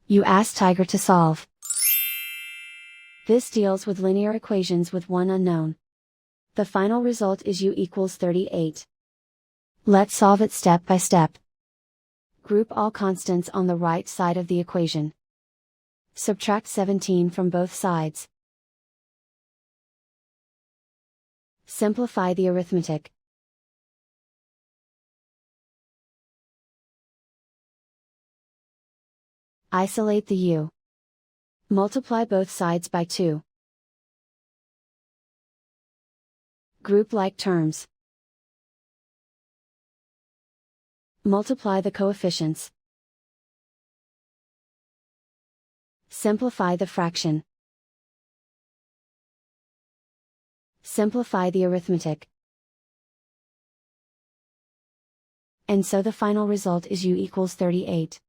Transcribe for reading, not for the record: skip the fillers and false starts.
You ask Tiger to solve. This deals with linear equations with one unknown. The final result is u equals 38. Let's solve it step by step. Group all constants on the right side of the equation. Subtract 17 from both sides. Simplify the arithmetic. Isolate the u. Multiply both sides by 2. Group like terms. Multiply the coefficients. Simplify the fraction. Simplify the arithmetic. And so the final result is u equals 38.